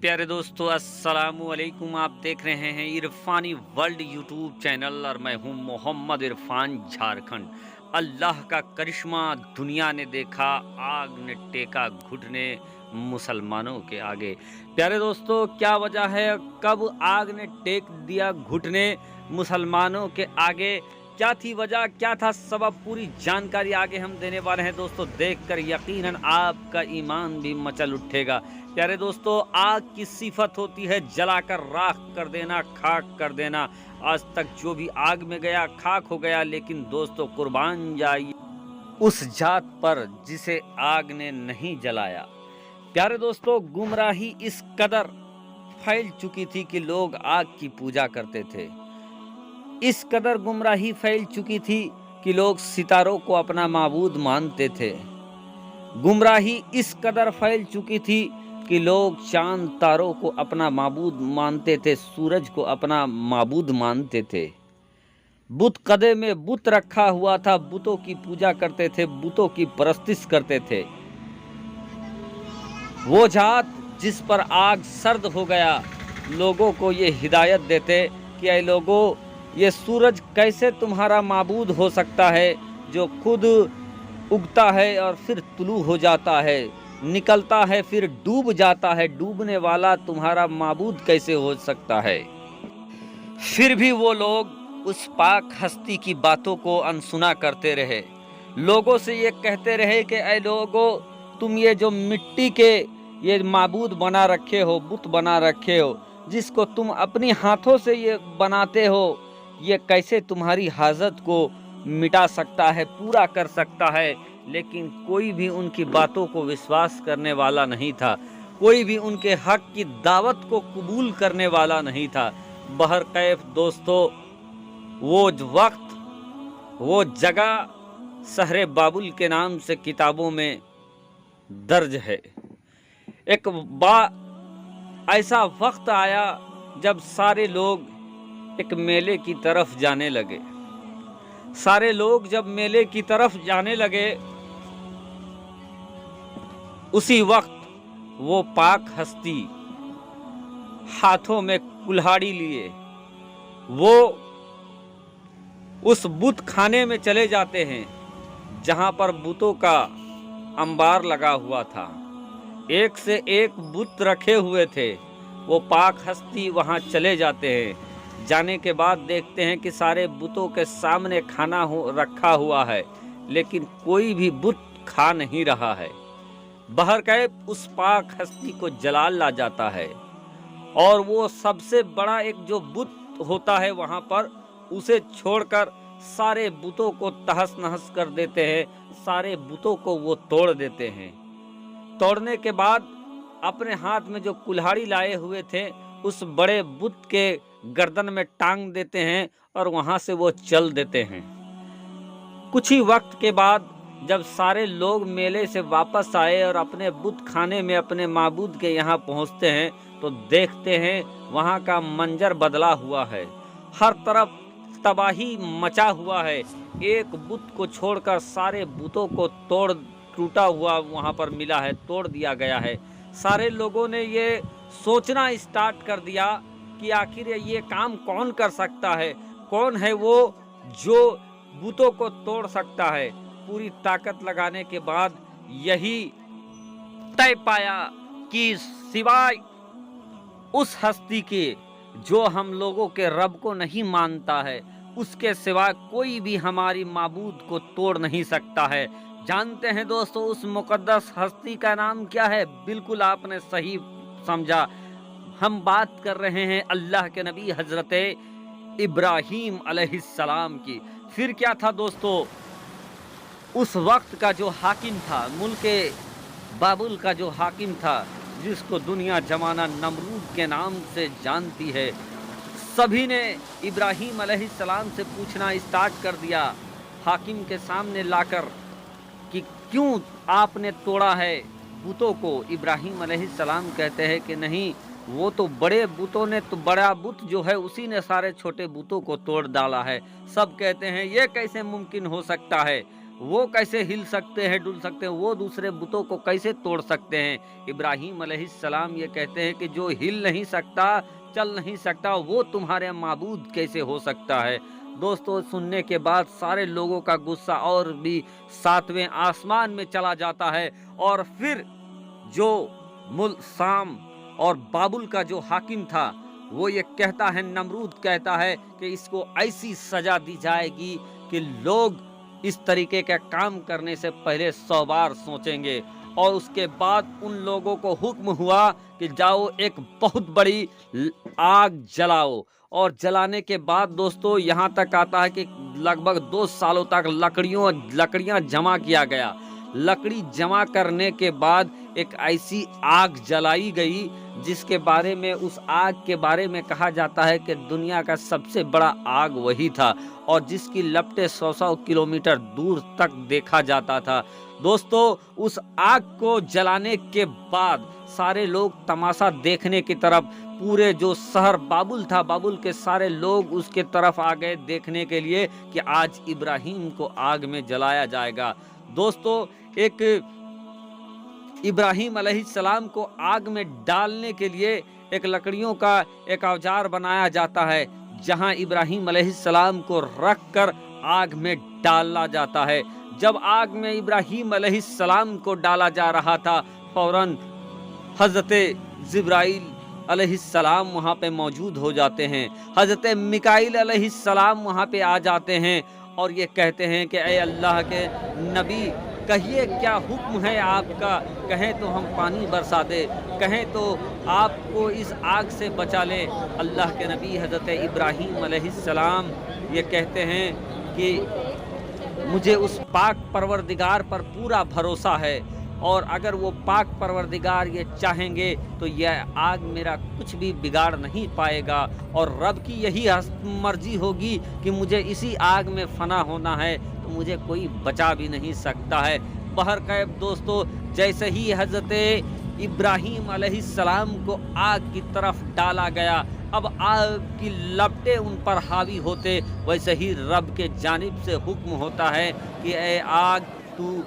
प्यारे दोस्तों, अस्सलामुअलैकुम। आप देख रहे हैं इरफानी वर्ल्ड यूट्यूब चैनल और मैं हूं मोहम्मद इरफान, झारखंड। अल्लाह का करिश्मा दुनिया ने देखा, आग ने टेका घुटने मुसलमानों के आगे। प्यारे दोस्तों, क्या वजह है, कब आग ने टेक दिया घुटने मुसलमानों के आगे, क्या थी वजह, क्या था सबब, पूरी जानकारी आगे हम देने वाले हैं दोस्तों। देखकर यकीनन आपका ईमान भी मचल उठेगा। प्यारे दोस्तों, आग की सिफत होती है जलाकर राख कर देना, खाक कर देना। आज तक जो भी आग में गया खाक हो गया, लेकिन दोस्तों कुर्बान जाइए उस जात पर जिसे आग ने नहीं जलाया। प्यारे दोस्तों, गुमराही इस कदर फैल चुकी थी कि लोग आग की पूजा करते थे। इस कदर गुमराही फैल चुकी थी कि लोग सितारों को अपना माबूद मानते थे। गुमराही इस कदर फैल चुकी थी कि लोग चांद तारों को अपना माबूद मानते थे, सूरज को अपना माबूद मानते थे। बुत कदे में बुत रखा हुआ था, बुतों की पूजा करते थे, बुतों की परस्तिश करते थे। वो जात जिस पर आग सर्द हो गया, लोगों को ये हिदायत देते कि ऐ लोगों, ये सूरज कैसे तुम्हारा माबूद हो सकता है जो खुद उगता है और फिर तुलू हो जाता है, निकलता है फिर डूब जाता है, डूबने वाला तुम्हारा माबूद कैसे हो सकता है। फिर भी वो लोग उस पाक हस्ती की बातों को अनसुना करते रहे। लोगों से ये कहते रहे कि ऐ लोगों, तुम ये जो मिट्टी के ये माबूद बना रखे हो, बुत बना रखे हो, जिसको तुम अपनी हाथों से ये बनाते हो, ये कैसे तुम्हारी हाजत को मिटा सकता है, पूरा कर सकता है। लेकिन कोई भी उनकी बातों को विश्वास करने वाला नहीं था, कोई भी उनके हक की दावत को कबूल करने वाला नहीं था। बहरकैफ दोस्तों, वो वक्त, वो जगह शहर बाबुल के नाम से किताबों में दर्ज है। एक ऐसा वक्त आया जब सारे लोग एक मेले की तरफ जाने लगे। सारे लोग जब मेले की तरफ जाने लगे, उसी वक्त वो पाक हस्ती हाथों में कुल्हाड़ी लिए वो उस बुत खाने में चले जाते हैं जहां पर बुतों का अंबार लगा हुआ था। एक से एक बुत रखे हुए थे। वो पाक हस्ती वहां चले जाते हैं। जाने के बाद देखते हैं कि सारे बुतों के सामने खाना रखा हुआ है, लेकिन कोई भी बुत खा नहीं रहा है। बहरकैफ उस पाक हस्ती को जलाल ला जाता है और वो सबसे बड़ा एक जो बुत होता है वहां पर, उसे छोड़कर सारे बुतों को तहस नहस कर देते हैं। सारे बुतों को वो तोड़ देते हैं। तोड़ने के बाद अपने हाथ में जो कुल्हाड़ी लाए हुए थे, उस बड़े बुत के गर्दन में टांग देते हैं और वहां से वो चल देते हैं। कुछ ही वक्त के बाद जब सारे लोग मेले से वापस आए और अपने बुत खाने में अपने माबूद के यहाँ पहुँचते हैं, तो देखते हैं वहाँ का मंजर बदला हुआ है। हर तरफ तबाही मचा हुआ है। एक बुत को छोड़कर सारे बुतों को टूटा हुआ वहाँ पर मिला है, तोड़ दिया गया है। सारे लोगों ने ये सोचना स्टार्ट कर दिया कि आखिर ये काम कौन कर सकता है, कौन है वो जो बुतों को तोड़ सकता है। पूरी ताकत लगाने के बाद यही तय पाया कि सिवाय उस हस्ती के जो हम लोगों के रब को नहीं मानता है, उसके सिवा कोई भी हमारी माबूद को तोड़ नहीं सकता है। जानते हैं दोस्तों, उस मुकद्दस हस्ती का नाम क्या है? बिल्कुल आपने सही समझा, हम बात कर रहे हैं अल्लाह के नबी हजरत इब्राहीम अलैहिस्सलाम की। फिर क्या था दोस्तों, उस वक्त का जो हाकिम था, मुल्के बाबुल का जो हाकिम था, जिसको दुनिया जमाना नमरूद के नाम से जानती है, सभी ने इब्राहीम अलैहिस्सलाम से पूछना स्टार्ट कर दिया, हाकिम के सामने लाकर, कि क्यों आपने तोड़ा है बुतों को। इब्राहीम अलैहिस्सलाम कहते हैं कि नहीं, वो तो बड़े बुतों ने, तो बड़ा बुत जो है उसी ने सारे छोटे बुतों को तोड़ डाला है। सब कहते हैं ये कैसे मुमकिन हो सकता है। वो कैसे हिल सकते हैं, डुल सकते हैं, वो दूसरे बुतों को कैसे तोड़ सकते हैं। इब्राहीम अलैहिस्सलाम ये कहते हैं कि जो हिल नहीं सकता, चल नहीं सकता, वो तुम्हारे माबूद कैसे हो सकता है। दोस्तों, सुनने के बाद सारे लोगों का गुस्सा और भी सातवें आसमान में चला जाता है। और फिर जो शाम और बाबुल का जो हाकिम था, वो ये कहता है, नमरूद कहता है कि इसको ऐसी सजा दी जाएगी कि लोग इस तरीके का काम करने से पहले 100 बार सोचेंगे। और उसके बाद उन लोगों को हुक्म हुआ कि जाओ एक बहुत बड़ी आग जलाओ। और जलाने के बाद दोस्तों यहाँ तक आता है कि लगभग 2 सालों तक लकड़ियाँ जमा किया गया। लकड़ी जमा करने के बाद एक ऐसी आग जलाई गई जिसके बारे में, उस आग के बारे में कहा जाता है कि दुनिया का सबसे बड़ा आग वही था और जिसकी लपटें 100 किलोमीटर दूर तक देखा जाता था। दोस्तों, उस आग को जलाने के बाद सारे लोग तमाशा देखने की तरफ, पूरे जो शहर बाबुल था, बाबुल के सारे लोग उसके तरफ आ गए देखने के लिए कि आज इब्राहीम को आग में जलाया जाएगा। दोस्तों, एक इब्राहीम अलैहिस्सलाम को आग में डालने के लिए एक लकड़ियों का एक औजार बनाया जाता है, जहां इब्राहीम अलैहिस्सलाम को रख कर आग में डाला जाता है। जब आग में इब्राहीम अलैहिस्सलाम को डाला जा रहा था, फौरन हजरत जिब्राइल अलैहिस्सलाम वहाँ पे मौजूद हो जाते हैं। हजरत मिकाइल अलैहिस्सलाम वहाँ पे आ जाते हैं और ये कहते हैं कि ऐ अल्लाह के नबी, कहिए क्या हुक्म है आपका, कहें तो हम पानी बरसा दे, कहें तो आपको इस आग से बचा ले। अल्लाह के नबी हजरत इब्राहीम अलैहिस्सलाम ये कहते हैं कि मुझे उस पाक परवरदिगार पर पूरा भरोसा है और अगर वो पाक परवरदिगार ये चाहेंगे तो यह आग मेरा कुछ भी बिगाड़ नहीं पाएगा और रब की यही मर्जी होगी कि मुझे इसी आग में फना होना है, तो मुझे कोई बचा भी नहीं सकता है। बहरकैफ दोस्तों, जैसे ही हजरत इब्राहीम अलैहिस्सलाम को आग की तरफ डाला गया, अब आग की लपटें उन पर हावी होते, वैसे ही रब के जानिब से हुक्म होता है कि ऐ आग, तू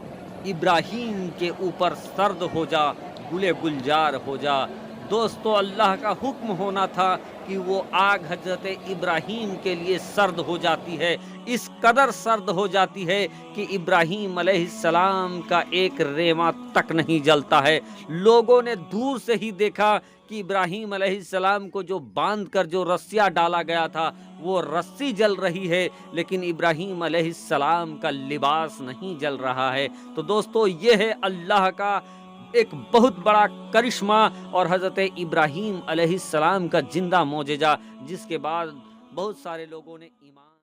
इब्राहीम के ऊपर सर्द हो जा, गुले गुलजार हो जा। दोस्तों, अल्लाह का हुक्म होना था कि वो आग हजरत इब्राहीम के लिए सर्द हो जाती है। इस कदर सर्द हो जाती है कि इब्राहीम अलैहिस्सलाम का एक रेमा तक नहीं जलता है। लोगों ने दूर से ही देखा कि इब्राहीम अलैहिस्सलाम को जो बांध कर जो रस्सियाँ डाला गया था, वो रस्सी जल रही है, लेकिन इब्राहीम अलैहिस्सलाम का लिबास नहीं जल रहा है। तो दोस्तों, ये है अल्लाह का एक बहुत बड़ा करिश्मा और हजरत इब्राहीम अलैहिस्सलाम का जिंदा मोजेजा, जिसके बाद बहुत सारे लोगों ने ईमान